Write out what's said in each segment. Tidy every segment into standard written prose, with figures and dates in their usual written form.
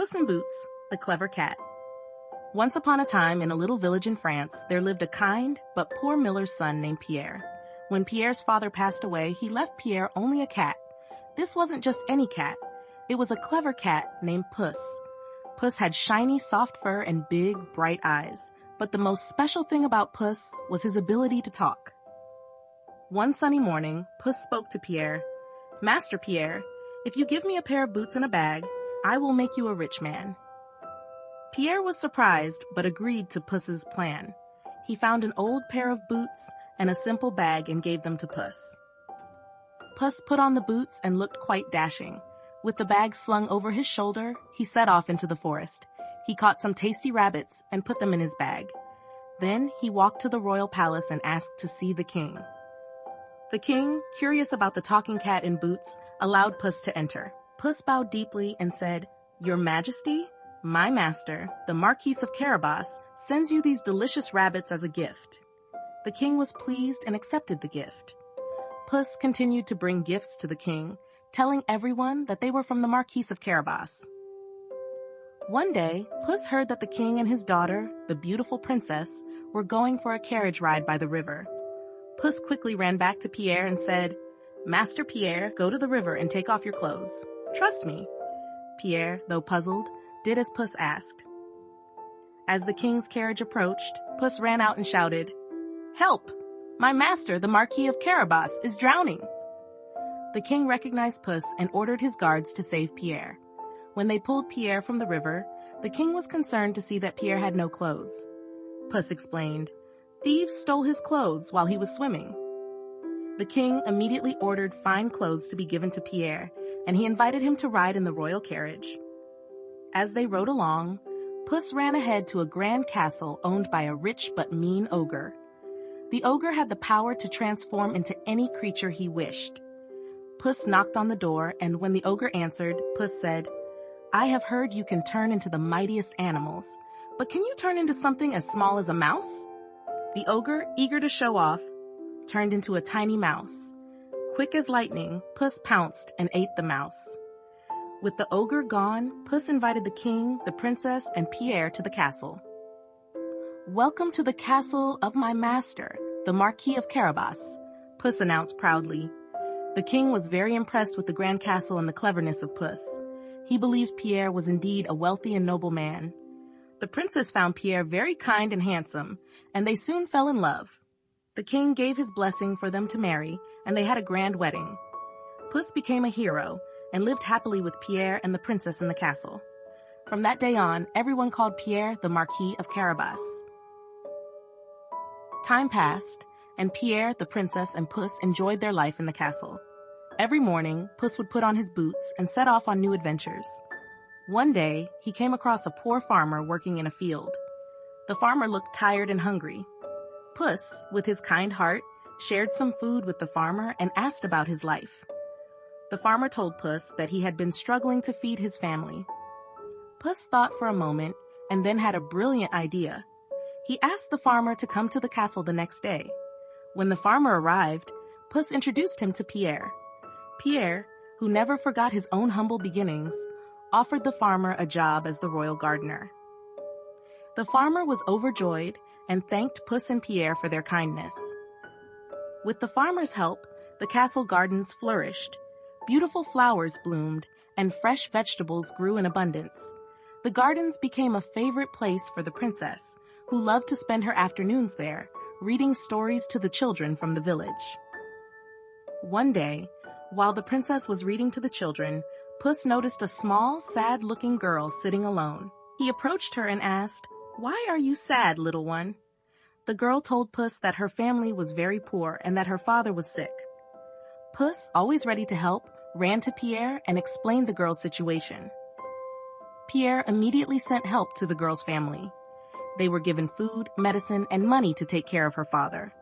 Puss in Boots, the Clever Cat. Once upon a time, in a little village in France, there lived a kind but poor miller's son named Pierre. When Pierre's father passed away, he left Pierre only a cat. This wasn't just any cat. It was a clever cat named Puss. Puss had shiny, soft fur and big, bright eyes. But the most special thing about Puss was his ability to talk. One sunny morning, Puss spoke to Pierre. "Master Pierre, if you give me a pair of boots and a bag, I will make you a rich man." Pierre was surprised but agreed to Puss's plan. He found an old pair of boots and a simple bag and gave them to Puss. Puss put on the boots and looked quite dashing. With the bag slung over his shoulder, he set off into the forest. He caught some tasty rabbits and put them in his bag. Then he walked to the royal palace and asked to see the king. The king, curious about the talking cat in boots, allowed Puss to enter. Puss bowed deeply and said, "Your Majesty, my master, the Marquis of Carabas, sends you these delicious rabbits as a gift." The king was pleased and accepted the gift. Puss continued to bring gifts to the king, telling everyone that they were from the Marquis of Carabas. One day, Puss heard that the king and his daughter, the beautiful princess, were going for a carriage ride by the river. Puss quickly ran back to Pierre and said, "Master Pierre, go to the river and take off your clothes. Trust me." Pierre, though puzzled, did as Puss asked. As the king's carriage approached, Puss ran out and shouted, "Help! My master, the Marquis of Carabas, is drowning." The king recognized Puss and ordered his guards to save Pierre. When they pulled Pierre from the river, the king was concerned to see that Pierre had no clothes. Puss explained, "Thieves stole his clothes while he was swimming." The king immediately ordered fine clothes to be given to Pierre, and he invited him to ride in the royal carriage. As they rode along, Puss ran ahead to a grand castle owned by a rich but mean ogre. The ogre had the power to transform into any creature he wished. Puss knocked on the door, and when the ogre answered, Puss said, "I have heard you can turn into the mightiest animals, but can you turn into something as small as a mouse?" The ogre, eager to show off, turned into a tiny mouse. Quick as lightning, Puss pounced and ate the mouse. With the ogre gone, Puss invited the king, the princess, and Pierre to the castle. "Welcome to the castle of my master, the Marquis of Carabas," Puss announced proudly. The king was very impressed with the grand castle and the cleverness of Puss. He believed Pierre was indeed a wealthy and noble man. The princess found Pierre very kind and handsome, and they soon fell in love. The king gave his blessing for them to marry, and they had a grand wedding. Puss became a hero and lived happily with Pierre and the princess in the castle. From that day on, everyone called Pierre the Marquis of Carabas. Time passed, and Pierre, the princess, and Puss enjoyed their life in the castle. Every morning, Puss would put on his boots and set off on new adventures. One day, he came across a poor farmer working in a field. The farmer looked tired and hungry. Puss, with his kind heart, shared some food with the farmer and asked about his life. The farmer told Puss that he had been struggling to feed his family. Puss thought for a moment and then had a brilliant idea. He asked the farmer to come to the castle the next day. When the farmer arrived, Puss introduced him to Pierre. Pierre, who never forgot his own humble beginnings, offered the farmer a job as the royal gardener. The farmer was overjoyed and thanked Puss and Pierre for their kindness. With the farmer's help, the castle gardens flourished. Beautiful flowers bloomed, and fresh vegetables grew in abundance. The gardens became a favorite place for the princess, who loved to spend her afternoons there, reading stories to the children from the village. One day, while the princess was reading to the children, Puss noticed a small, sad-looking girl sitting alone. He approached her and asked, "Why are you sad, little one?" The girl told Puss that her family was very poor and that her father was sick. Puss, always ready to help, ran to Pierre and explained the girl's situation. Pierre immediately sent help to the girl's family. They were given food, medicine, and money to take care of her father.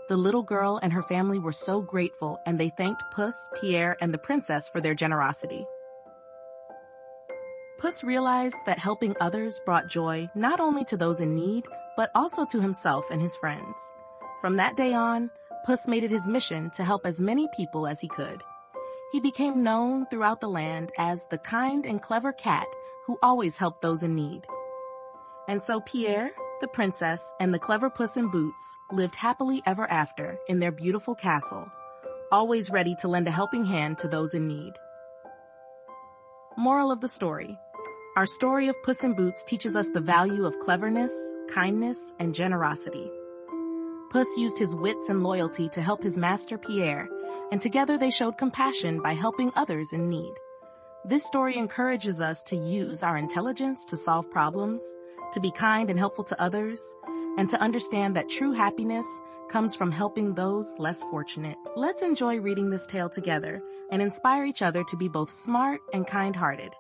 The little girl and her family were so grateful, and they thanked Puss, Pierre, and the princess for their generosity. Puss realized that helping others brought joy not only to those in need, but also to himself and his friends. From that day on, Puss made it his mission to help as many people as he could. He became known throughout the land as the kind and clever cat who always helped those in need. And so Pierre, the princess, and the clever Puss in Boots lived happily ever after in their beautiful castle, always ready to lend a helping hand to those in need. Moral of the story. Our story of Puss in Boots teaches us the value of cleverness, kindness, and generosity. Puss used his wits and loyalty to help his master Pierre, and together they showed compassion by helping others in need. This story encourages us to use our intelligence to solve problems, to be kind and helpful to others, and to understand that true happiness comes from helping those less fortunate. Let's enjoy reading this tale together and inspire each other to be both smart and kind-hearted.